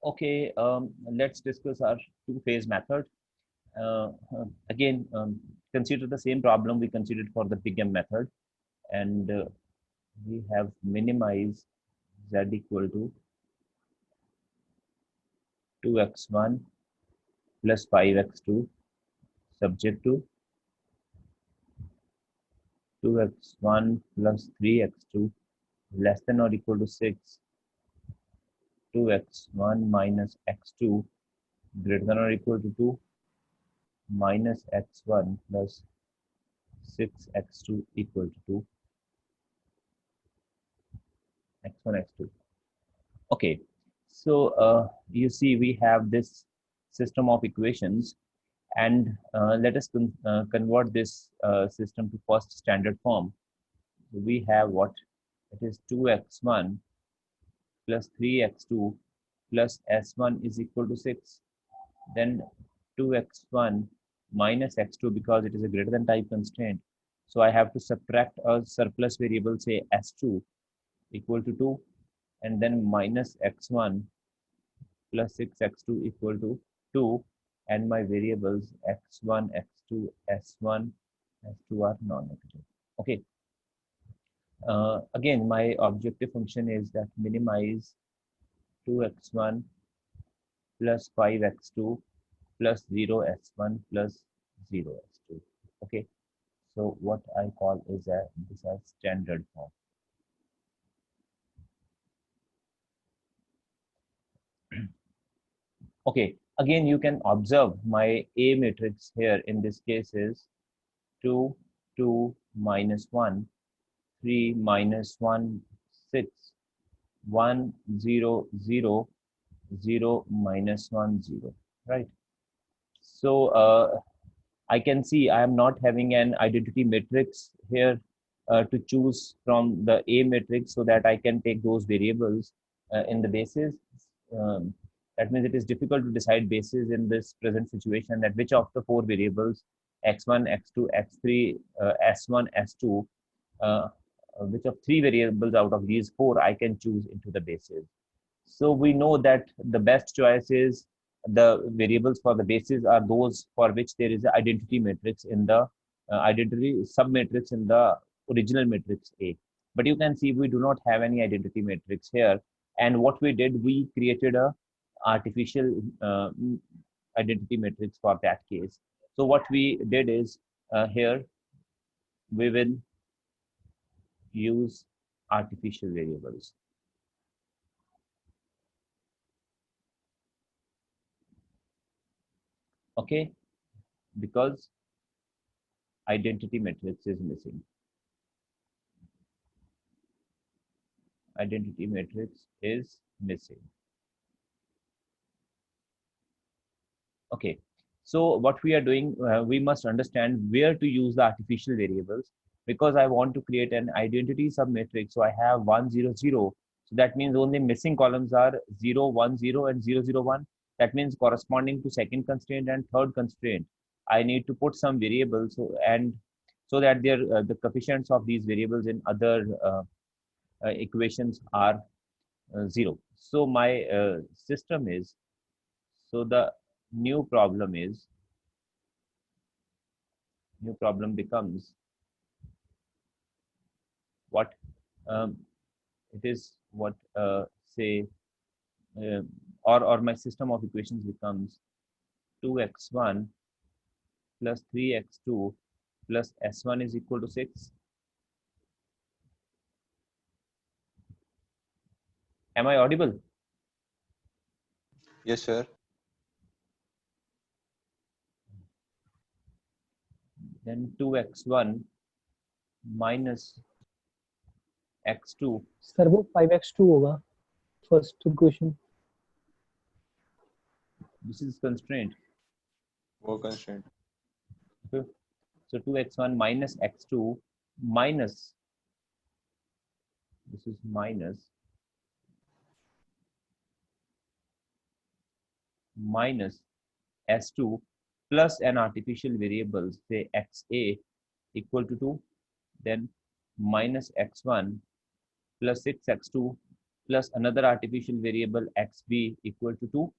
Okay, let's discuss our two-phase method. Again, consider the same problem we considered for the big M method, and we have minimized z equal to 2x1 plus 5x2 subject to 2x1 plus 3x2 less than or equal to 6, 2x1 minus x2 greater than or equal to 2, minus x1 plus 6x2 equal to 2, x1, x2. Okay, so you see we have this system of equations, and let us convert this system to first standard form. So we have what it is 2x1 plus 3x2 plus s1 is equal to 6. Then 2x1 minus x2, because it is a greater than type constraint. So I have to subtract a surplus variable, say s2 equal to 2, and then minus x1 plus 6x2 equal to 2, and my variables x1, x2, s1, s2 are non-negative. Okay. Again, my objective function is that minimize 2x1 plus 5x2 plus 0s1 plus 0s2. Okay. So what I call is this as standard form. Okay, again, you can observe my A matrix here in this case is 2, 2, minus 1, 3, minus 1, 6, 1, 0, 0, 0, minus 1, 0, right? So I can see I am not having an identity matrix here to choose from the A matrix so that I can take those variables in the basis. Um, that means it is difficult to decide basis in this present situation, that which of the four variables x1, x2, x3, s1, s2, which of three variables out of these four I can choose into the basis. So we know that the best choice is the variables for the basis are those for which there is an identity matrix in the identity submatrix in the original matrix A. But you can see we do not have any identity matrix here. And what we did, we created a artificial identity matrix for that case. So what we did is here we will use artificial variables. Okay, because identity matrix is missing. Identity matrix is missing. Okay, so what we are doing, we must understand where to use the artificial variables, because I want to create an identity submatrix. So I have 1, 0, 0. So that means only missing columns are 0, 1, 0 and 0, 0, 1. That means corresponding to second constraint and third constraint, I need to put some variables, so that the coefficients of these variables in other equations are 0. So my system is, so the new problem becomes what it is what say uh, or my system of equations becomes 2x1 plus 3x2 plus s1 is equal to 6. Am I audible? Yes, sir. Then 2x1 minus x2, sir वो 5x2 होगा first equation. this is constraint. More constraint. Okay. So 2x1 minus x2 minus, this is minus s2 plus an artificial variable, say xa equal to 2, then minus x1 plus 6x2 plus another artificial variable xb equal to 2.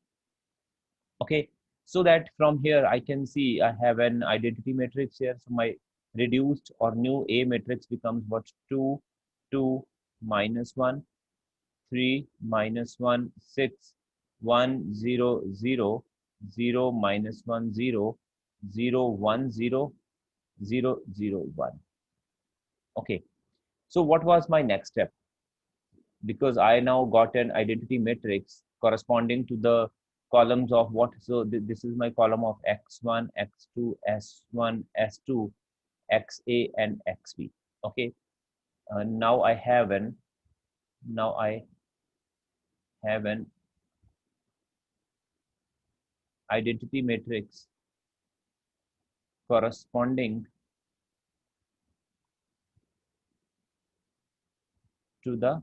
Okay, so that from here I can see I have an identity matrix here. So my reduced or new A matrix becomes what? 2, 2, minus 1, 3, minus 1, 6, 1, 0, 0, 0, minus 1, 0, 0, 1, 0, 0, 0, 1. Okay, so what was my next step? Because I now got an identity matrix corresponding to the columns of what? So this is my column of x1, x2, s1, s2, xa, and xb. Okay, now I have an identity matrix corresponding to the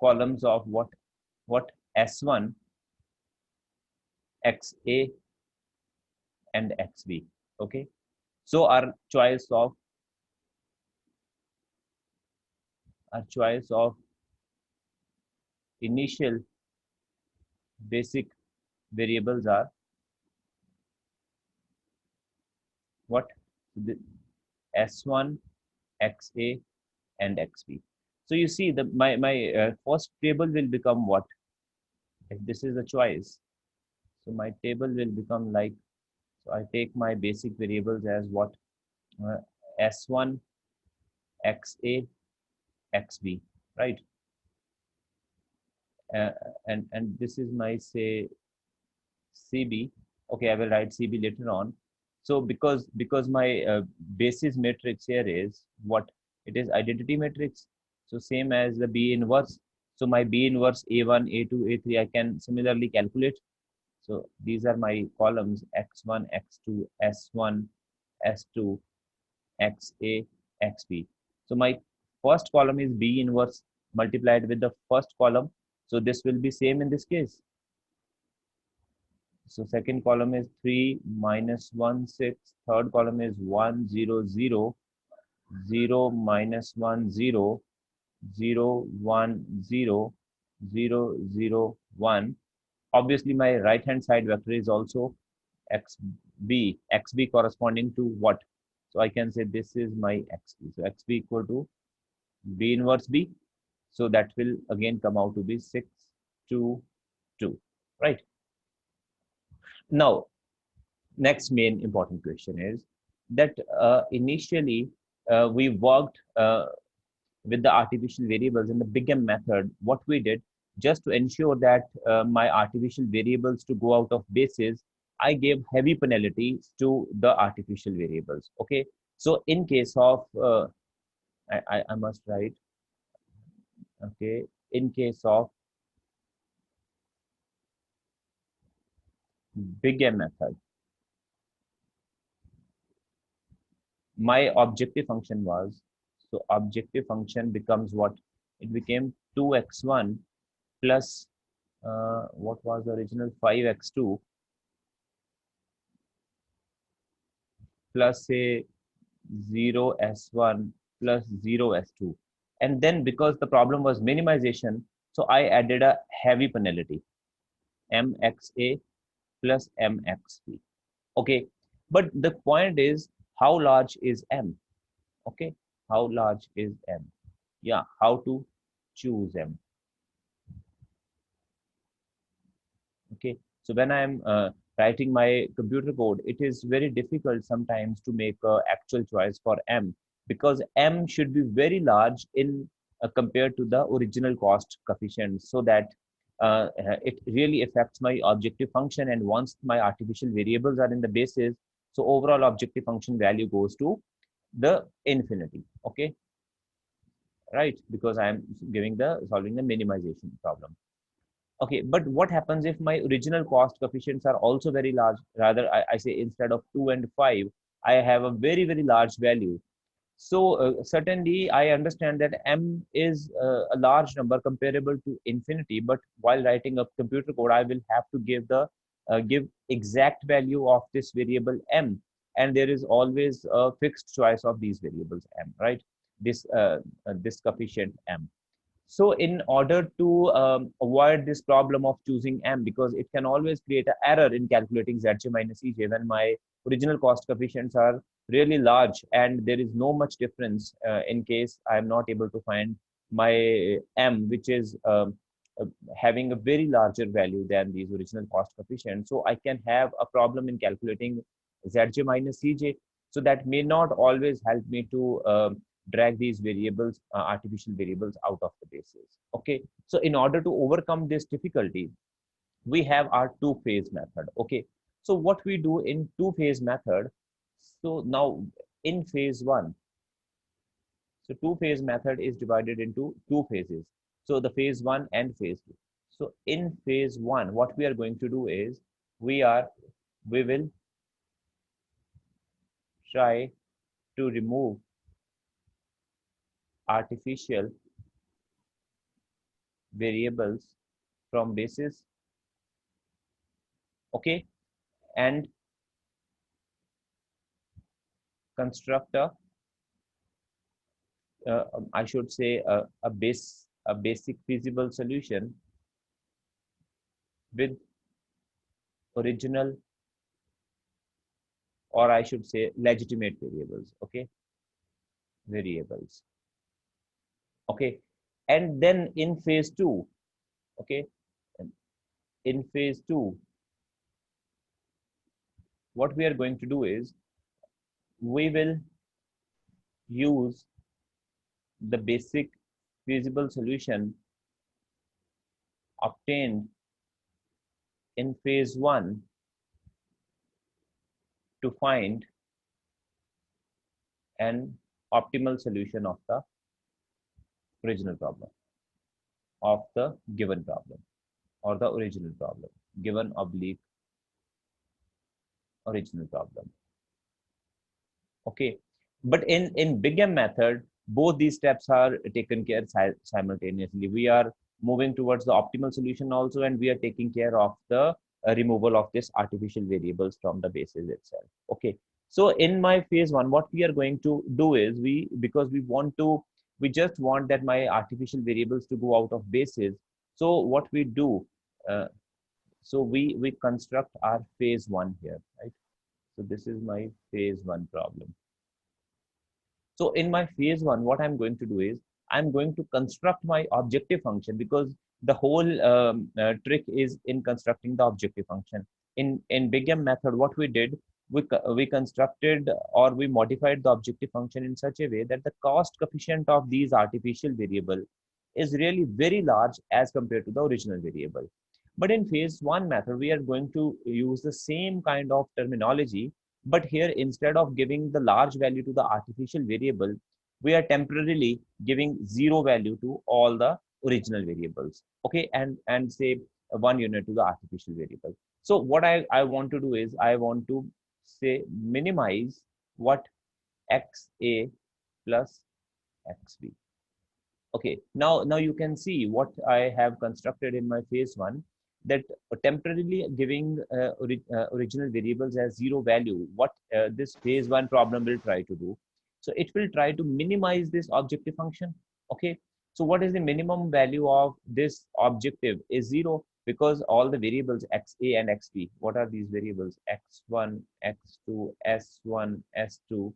columns of what? S1, XA, and XB. Okay, so our choice of initial basic variables are what? The S1, XA, and XB. So you see the my first table will become what? If this is the choice, so my table will become like, so I take my basic variables as what? uh, S1, XA, XB, right? uh, and this is my, say, CB. Okay, I will write CB later on. So because my basis matrix here is what? It is identity matrix. So same as the B inverse. So my B inverse A1, A2, A3 I can similarly calculate. So these are my columns: X1, X2, S1, S2, XA, XB. So my first column is B inverse multiplied with the first column. So this will be same in this case. So second column is 3 minus 1, 6. Third column is 1, 0, 0, 0, minus 1, 0, 0, 1, 0, 0, 0, 1. Obviously, my right hand side vector is also xb corresponding to what? So I can say this is my xb. So xb equal to b inverse b. So that will again come out to be 6, 2, 2, right? Now, next main important question is that initially we worked with the artificial variables in the big M method. What we did, just to ensure that my artificial variables to go out of basis, I gave heavy penalties to the artificial variables. Okay, so in case of I must write, okay, in case of big M method, my objective function was, so objective function becomes what? It became 2x1 plus what was the original? 5x2 plus say 0s1 plus 0s2. And then because the problem was minimization, so I added a heavy penalty, mxa plus mxb. Okay, but the point is, how large is m? Okay, how large is m? Yeah, how to choose m? Okay, so when I'm writing my computer code, it is very difficult sometimes to make a actual choice for m, because m should be very large in compared to the original cost coefficient, so that it really affects my objective function. And once my artificial variables are in the basis, so overall objective function value goes to the infinity. Okay, right, because I am giving the solving the minimization problem. Okay, but what happens if my original cost coefficients are also very large? Rather, I say instead of 2 and 5, I have a very, very large value. So certainly, I understand that m is a large number comparable to infinity. But while writing a computer code, I will have to give exact value of this variable m, and there is always a fixed choice of these variables m, right? this coefficient m. So in order to avoid this problem of choosing m, because it can always create an error in calculating zj minus ej when my original cost coefficients are really large and there is no much difference in case I am not able to find my m, which is uh, having a very larger value than these original cost coefficients. So I can have a problem in calculating zj minus cj. So that may not always help me to drag these variables, artificial variables out of the basis. Okay, so in order to overcome this difficulty, we have our two-phase method. Okay, so what we do in two-phase method, so now in phase one, so two-phase method is divided into two phases. So the phase one and phase two. So in phase one, what we are going to do is we will try to remove artificial variables from basis. Okay, and construct I should say a basic feasible solution with original, or I should say legitimate variables. Okay, variables. Okay, and then in phase two, okay, in phase two, what we are going to do is we will use the basic feasible solution obtained in phase one to find an optimal solution of the original problem, of the given problem, or the original problem, given oblique original problem. Okay, but in big M method, both these steps are taken care simultaneously. We are moving towards the optimal solution also, and we are taking care of the removal of this artificial variables from the basis itself. Okay, so in my phase one, what we are going to do is because we just want that my artificial variables to go out of basis. So what we do, uh, so we construct our phase one here, right? So this is my phase one problem. So in my phase one, what I'm going to do is I'm going to construct my objective function, because the whole trick is in constructing the objective function. In Big M method, what we did, we constructed or we modified the objective function in such a way that the cost coefficient of these artificial variable is really very large as compared to the original variable. But in phase one method, we are going to use the same kind of terminology, but here instead of giving the large value to the artificial variable, we are temporarily giving zero value to all the original variables. Okay, and say 1 unit to the artificial variable. So what I want to do is I want to say minimize what xa plus xb. Okay, now you can see what I have constructed in my phase one, that temporarily giving original variables as zero value. What this phase one problem will try to do, so it will try to minimize this objective function. Okay, so what is the minimum value of this objective is zero, because all the variables xa and xb, what are these variables? X1, x2, s1, s2,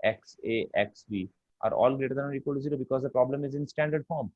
xa, xb are all greater than or equal to 0, because the problem is in standard form.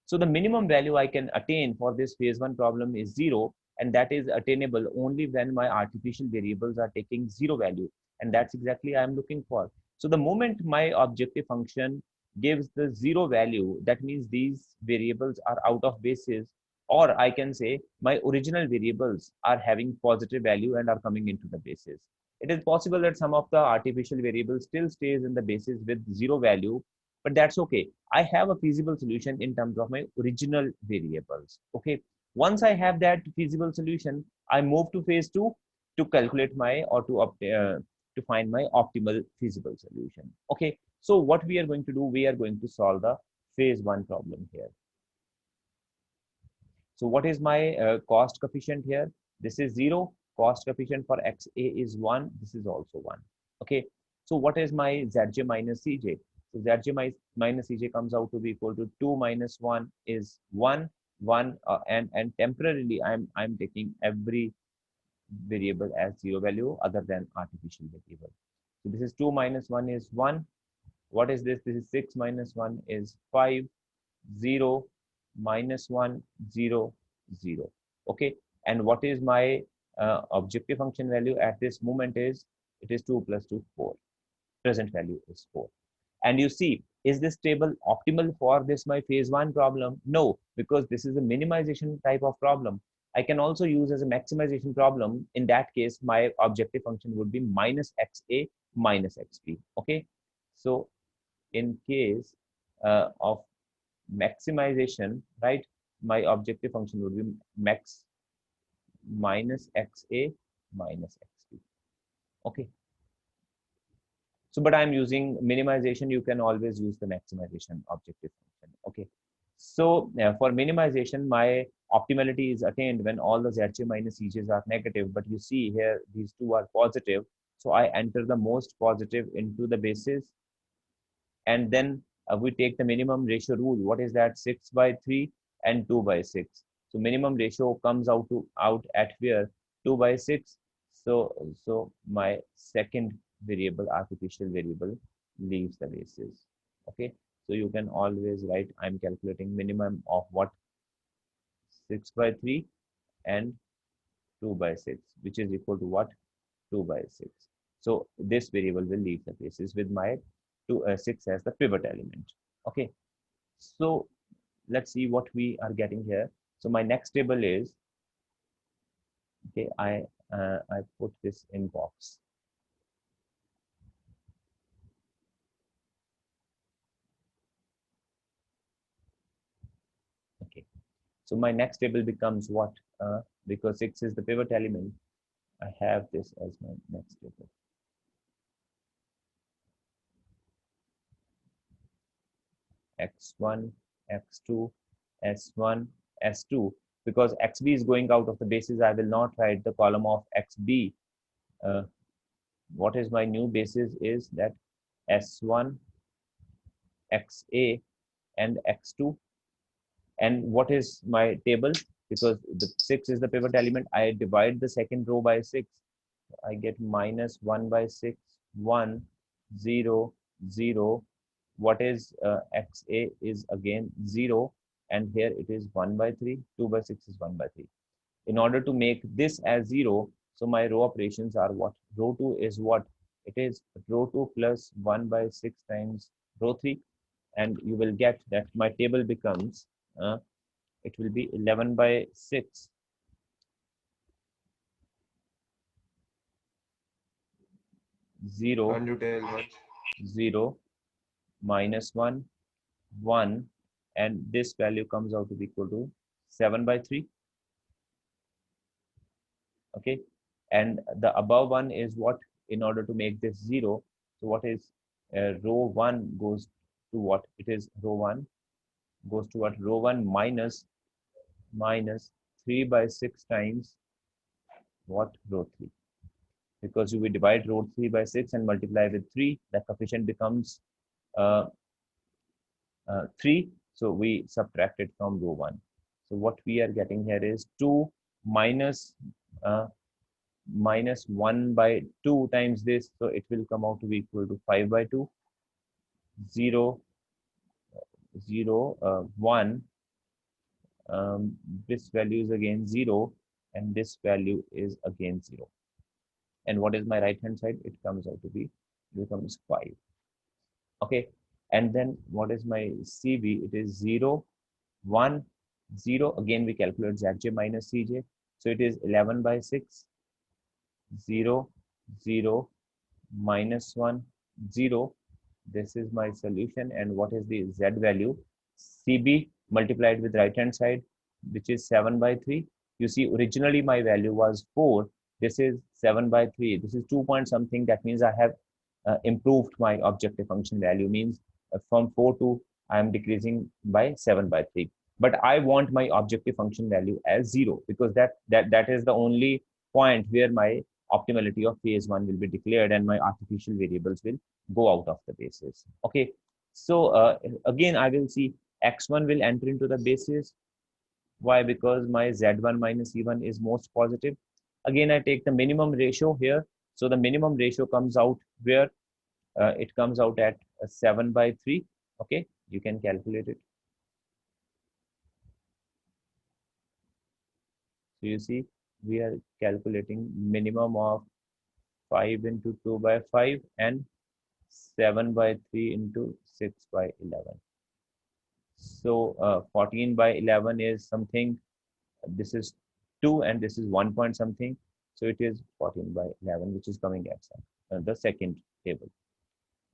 So the minimum value I can attain for this phase one problem is 0, and that is attainable only when my artificial variables are taking zero value, and that's exactly I'm looking for. So the moment my objective function gives the zero value, that means these variables are out of basis, or I can say my original variables are having positive value and are coming into the basis. It is possible that some of the artificial variables still stays in the basis with zero value, but that's okay. I have a feasible solution in terms of my original variables. Okay. Once I have that feasible solution, I move to phase two to calculate my or to find my optimal feasible solution. Okay. So what we are going to do, we are going to solve the phase one problem here. So what is my cost coefficient here? This is 0. Cost coefficient for XA is 1. This is also 1. Okay. So what is my ZJ minus CJ? So Zj minus Cj comes out to be equal to 2 minus 1 is 1, 1, and temporarily I'm taking every variable as 0 value other than artificial variable. So this is 2 minus 1 is 1. What is this? This is 6 minus 1 is 5, 0, minus 1, 0, 0. Okay. And what is my objective function value at this moment is, it is 2 plus 2, 4. Present value is 4. And you see, is this table optimal for this my phase 1 problem? No, because this is a minimization type of problem. I can also use as a maximization problem. In that case, my objective function would be minus xa minus xb. Okay. So in case of maximization, right, my objective function would be max minus xa minus xb. Okay. So, but I'm using minimization. You can always use the maximization objective function. Okay. So for minimization, my optimality is attained when all the Zj minus Cj's are negative. But you see here, these two are positive. So I enter the most positive into the basis, and then we take the minimum ratio rule. What is that? 6 by 3 and 2 by 6. So minimum ratio comes out at where? 2 by 6. So my second variable, artificial variable, leaves the basis. Okay. So you can always write, I'm calculating minimum of what? 6 by 3 and 2 by 6, which is equal to what? 2 by 6. So this variable will leave the basis with my 6 as the pivot element. Okay. So let's see what we are getting here. So my next table is, okay, I put this in box. Okay. So my next table becomes what? Because 6 is the pivot element, I have this as my next table. X1, X2, S1, S2. Because XB is going out of the basis, I will not write the column of XB. What is my new basis is that S1, XA, and X2. And what is my table? Because the 6 is the pivot element, I divide the second row by 6. I get minus 1 by 6, 1, 0, 0. What is XA is again 0. And here it is 1 by 3. 2 by 6 is 1 by 3. In order to make this as 0, so my row operations are what? Row 2 is what? It is row 2 plus 1 by 6 times row 3. And you will get that my table becomes, it will be 11 by 6. 0, Can't you tell much? 0, minus 1, 1, and this value comes out to be equal to 7 by 3. Okay. And the above one is what? In order to make this 0, so what is row 1 goes to what? It is row 1 goes to what? Row 1 minus 3 by 6 times what? Row 3. Because you will divide row 3 by 6 and multiply with 3, the coefficient becomes uh, 3. So we subtract it from row 1. So what we are getting here is 2 minus uh, minus 1 by 2 times this. So it will come out to be equal to 5 by 2, 0, 0, 1. This value is again 0, and this value is again 0. And what is my right hand side? It comes out to be, it becomes 5. Okay. And then what is my CB? It is 0, 1, 0. Again, we calculate Zj minus Cj. So it is 11 by 6, 0, 0, minus 1, 0. This is my solution. And what is the Z value? CB multiplied with right hand side, which is 7 by 3. You see, originally my value was 4. This is 7 by 3. This is 2 point something. That means I have improved my objective function value. Means from 4 to I am decreasing by 7 by 3. But I want my objective function value as 0, because that is the only point where my optimality of phase 1 will be declared and my artificial variables will go out of the basis. Okay. So again, I will see x1 will enter into the basis. Why? Because my z1 minus e1 is most positive. Again, I take the minimum ratio here. So the minimum ratio comes out where it comes out at 7 by 3. Okay, you can calculate it. So you see, we are calculating minimum of 5 into 2 by 5 and 7 by 3 into 6 by 11. So 14 by 11 is something, this is 2 and this is 1 point something. So it is 14 by 11, which is coming at the second table.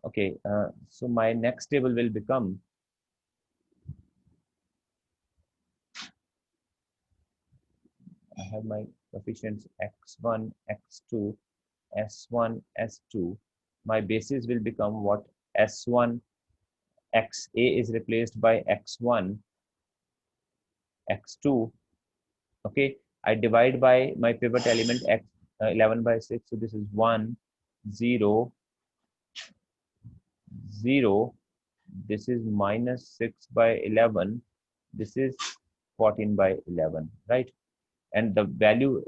Okay, so my next table will become, I have my coefficients x1, x2, s1, s2. My basis will become what? S1, xa is replaced by x1, x2. Okay, I divide by my pivot element x 11 by 6. So this is 1, 0, 0. This is minus 6 by 11. This is 14 by 11, right? And the value,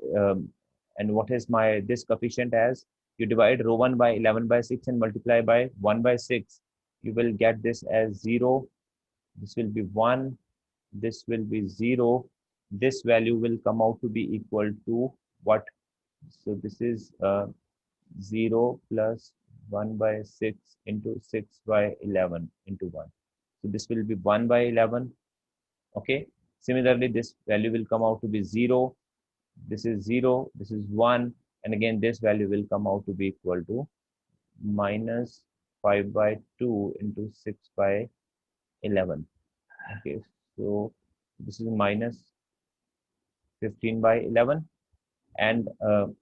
and what is my this coefficient as? You divide rho 1 by 11 by 6 and multiply by 1 by 6. You will get this as 0. This will be 1. This will be 0. This value will come out to be equal to what? So this is 0 plus 1 by 6 into 6 by 11 into 1. So this will be 1 by 11. Okay. Similarly, this value will come out to be 0. This is 0. This is 1. And again, this value will come out to be equal to minus 5 by 2 into 6 by 11. Okay. So this is minus 15 by 11. And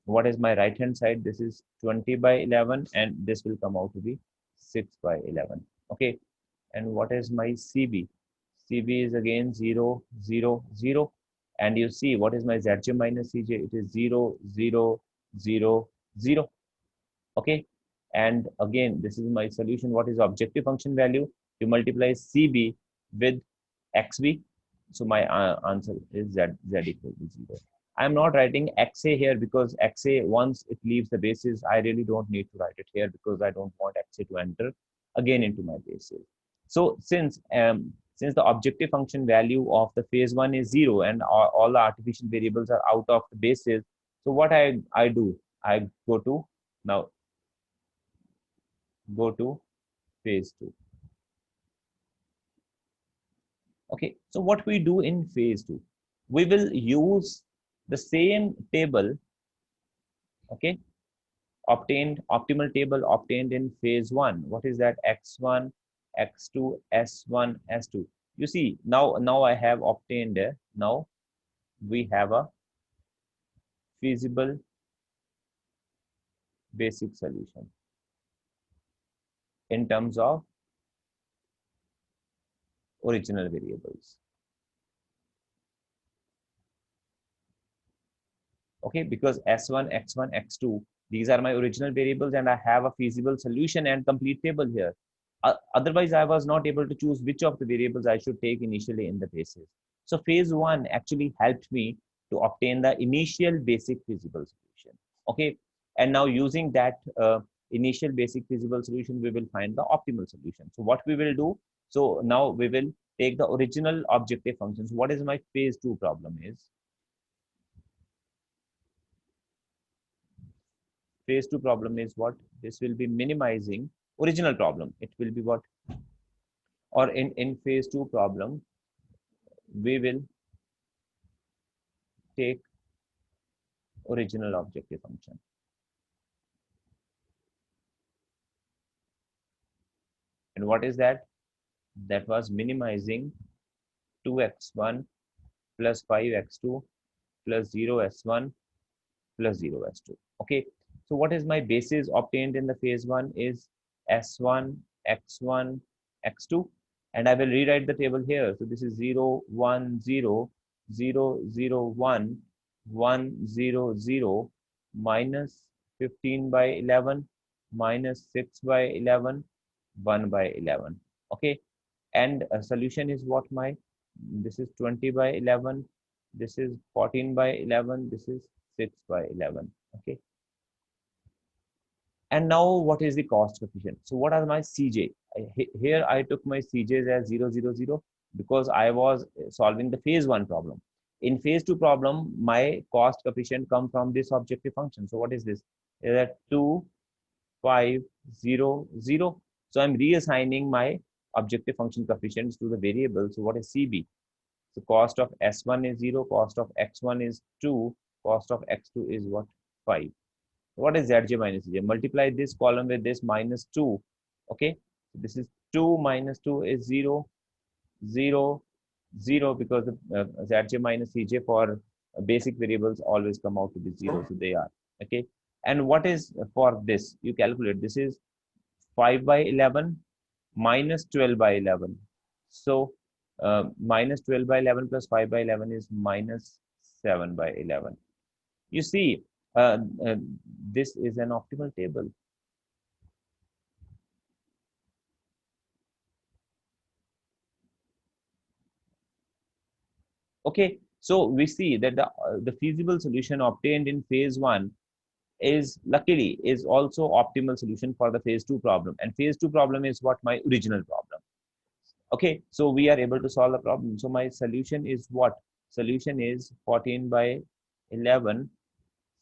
what is my right hand side? This is 20 by 11 and this will come out to be 6 by 11. Okay, and what is my cb? Cb is again 0, 0, 0. And you see, what is my zj minus cj? It is 0, 0, 0, 0. Okay, and again, this is my solution. What is objective function value? You multiply cb with xb. So my answer is z equal to 0. I'm not writing xa here because xa, once it leaves the basis, I really don't need to write it here because I don't want xa to enter again into my basis. So since the objective function value of the phase 1 is 0 and all the artificial variables are out of the basis, so what I do, I now go to phase 2. Okay, so what we do in phase 2, we will use the same table, okay, optimal table obtained in phase 1. What is that? X1, X2, S1, S2. You see, now I have obtained, now we have a feasible basic solution in terms of original variables. Okay, because S1, X1, X2, these are my original variables and I have a feasible solution and complete table here. Otherwise, I was not able to choose which of the variables I should take initially in the basis. So phase 1 actually helped me to obtain the initial basic feasible solution. Okay, and now using that initial basic feasible solution, we will find the optimal solution. So what we will do, so now we will take the original objective functions. What is my phase 2 problem is? Phase 2 problem is what? This will be minimizing original problem. It will be what? Or in phase 2 problem, we will take original objective function. And what is that? That was minimizing 2x1 plus 5x2 plus 0s1 plus 0s2. Okay, so what is my basis obtained in the phase 1 is s1, x1, x2, and I will rewrite the table here. So this is 0, 1, 0, 0, 0, 1, 1, 0, 0, minus 15 by 11, minus 6 by 11, 1 by 11. Okay, and a solution is what my, this is 20 by 11, this is 14 by 11, this is 6 by 11. Okay, and now what is the cost coefficient? So what are my Cj? Here I took my Cj's as 0 0 0 because I was solving the phase 1 problem. In phase 2 problem, my cost coefficient come from this objective function. So what is this? Is that 2 5 0 0. So I'm reassigning my objective function coefficients to the variable. So what is Cb? So cost of S1 is 0, cost of X1 is 2, cost of X2 is what? 5. What is Zj minus Cj? Multiply this column with this minus 2. Okay, so this is 2 minus 2 is 0, 0, 0, because the Zj minus Cj for basic variables always come out to be 0. So they are. Okay, and what is for this? You calculate. This is 5 by 11 minus 12 by 11. So minus 12 by 11 plus 5 by 11 is minus 7 by 11. You see, uh, uh, this is an optimal table. Okay, so we see that the feasible solution obtained in phase 1 is luckily is also optimal solution for the phase 2 problem, and phase 2 problem is what my original problem. Okay, so we are able to solve the problem. So my solution is what? Solution is 14 by 11,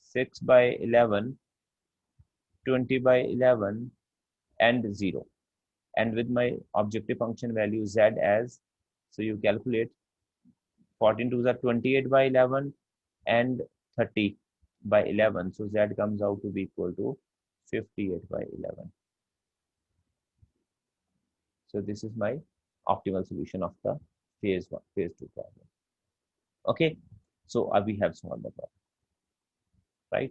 6 by 11, 20 by 11, and 0. And with my objective function value z as, so you calculate 14 to the 28 by 11 and 30 by 11. So z comes out to be equal to 58 by 11. So this is my optimal solution of the phase 1, phase 2 problem. Okay, so we have solved the problem, right?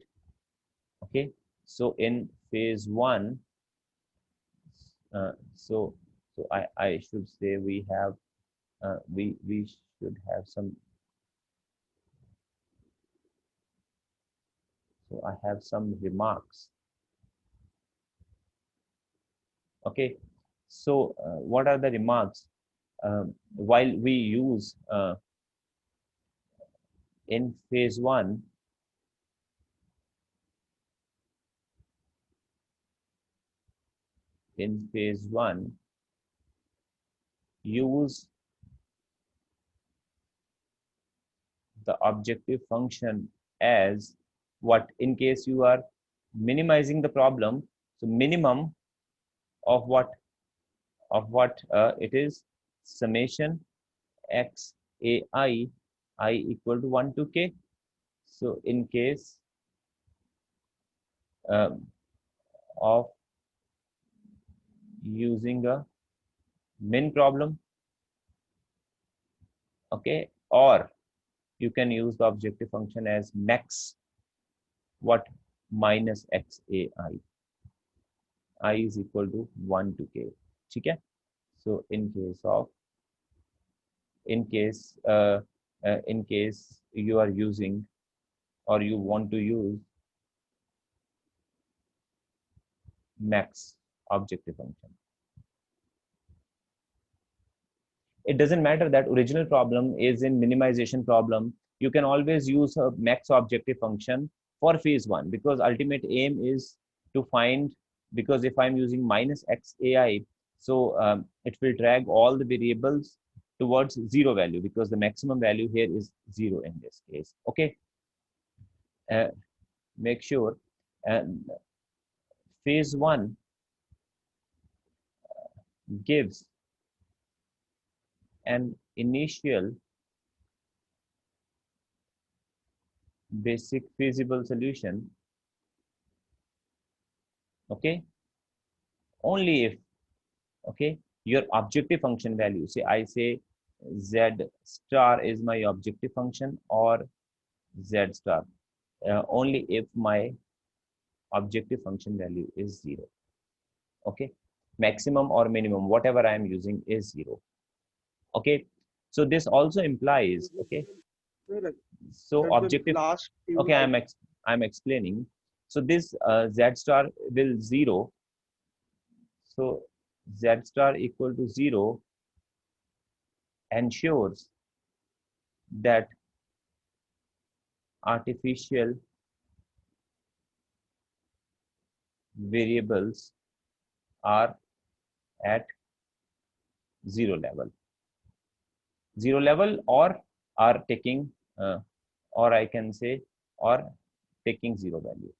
Okay, so in phase 1, so I should say we have we should have some, so I have some remarks. Okay, so what are the remarks? While we use in phase 1, in phase 1 use the objective function as what? In case you are minimizing the problem, so minimum of what? Of what it is? Summation x I equal to 1 to k. So in case um, of using a min problem, okay, or you can use the objective function as max what? Minus xai, I is equal to 1 to k. Okay, so in case you are using or you want to use max objective function, it doesn't matter that original problem is in minimization problem. You can always use a max objective function for phase 1 because ultimate aim is to find, because if I'm using minus xai, so it will drag all the variables towards 0 value because the maximum value here is 0 in this case. Okay, uh, make sure phase 1 gives an initial basic feasible solution. Okay, only if, okay, your objective function value, say I say z star is my objective function or z star, only if my objective function value is 0. Okay, maximum or minimum, whatever I am using is 0. Okay, so this also implies, okay, so At the objective, last few okay, lines. I'm explaining. So this z star will 0. So Z star equal to 0 ensures that artificial variables are at zero level or are taking or I can say or taking zero value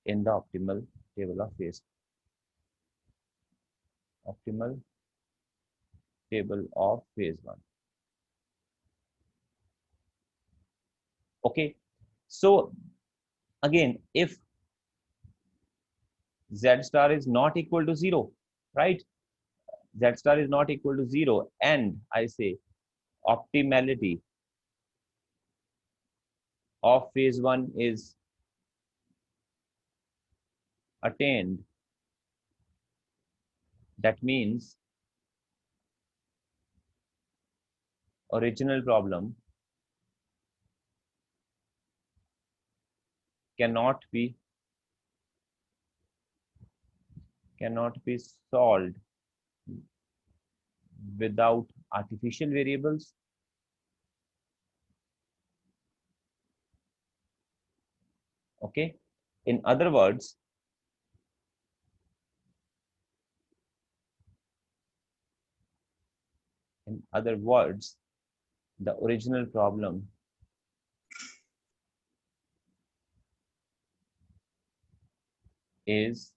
in the optimal table of phase. Optimal table of phase 1. Okay, so again, if Z star is not equal to 0, right? Z star is not equal to 0 and I say optimality of phase 1 is attained. That means original problem cannot be solved without artificial variables. Okay, in other words, the original problem is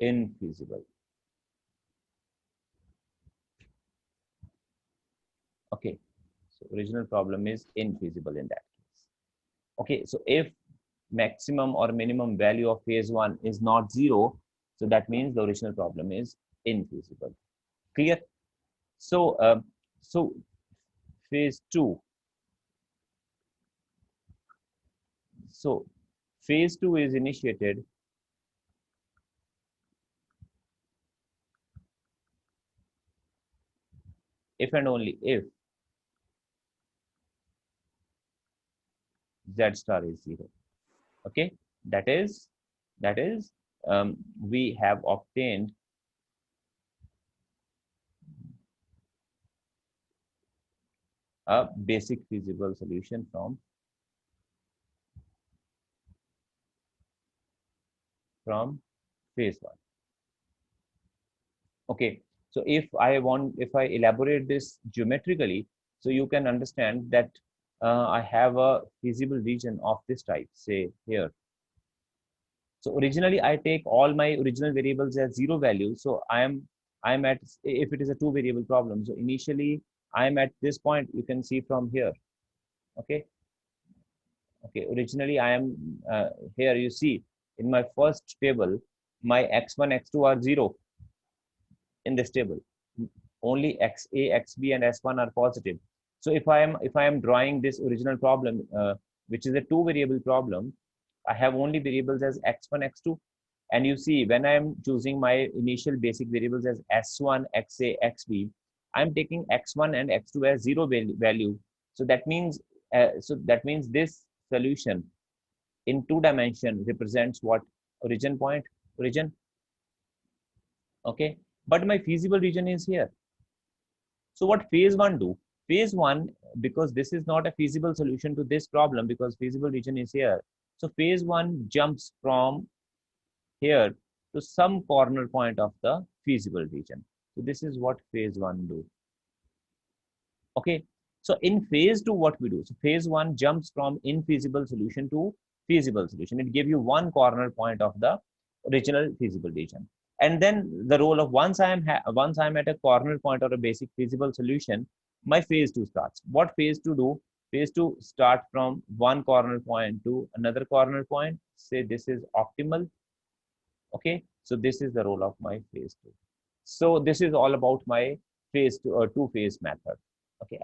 infeasible. Okay, so original problem is infeasible in that case. Okay, so if maximum or minimum value of phase 1 is not 0, so that means the original problem is infeasible. Clear? So, so phase 2. So phase 2 is initiated if and only if Z star is 0. Okay, that is we have obtained a basic feasible solution from phase 1. Okay, so if I elaborate this geometrically, so you can understand that I have a feasible region of this type, say here. So originally I take all my original variables as 0 value. So I'm at, if it is a 2 variable problem, so initially I'm at this point, you can see from here. Okay, okay, originally I am here, you see in my first table my x1 x2 are 0 in this table. Only xa, xb and s1 are positive. So if I am drawing this original problem, which is a 2 variable problem, I have only variables as x1 x2. And you see, when I am choosing my initial basic variables as s1 xa xb, I'm taking x1 and x2 as 0 value. So that means this solution in 2 dimension represents what? Origin point, origin. Okay, but my feasible region is here. So what phase 1 do? Phase 1, because this is not a feasible solution to this problem because feasible region is here. So phase 1 jumps from here to some corner point of the feasible region. So this is what phase 1 do. Okay. So in phase 2, what we do? So phase 1 jumps from infeasible solution to feasible solution. It gives you one corner point of the original feasible region. And then the role of once I'm at a corner point or a basic feasible solution, my phase 2 starts. What phase 2 do? Phase 2 start from one corner point to another corner point. Say this is optimal. Okay, so this is the role of my phase 2. So this is all about my phase 2 or two phase method. Okay, and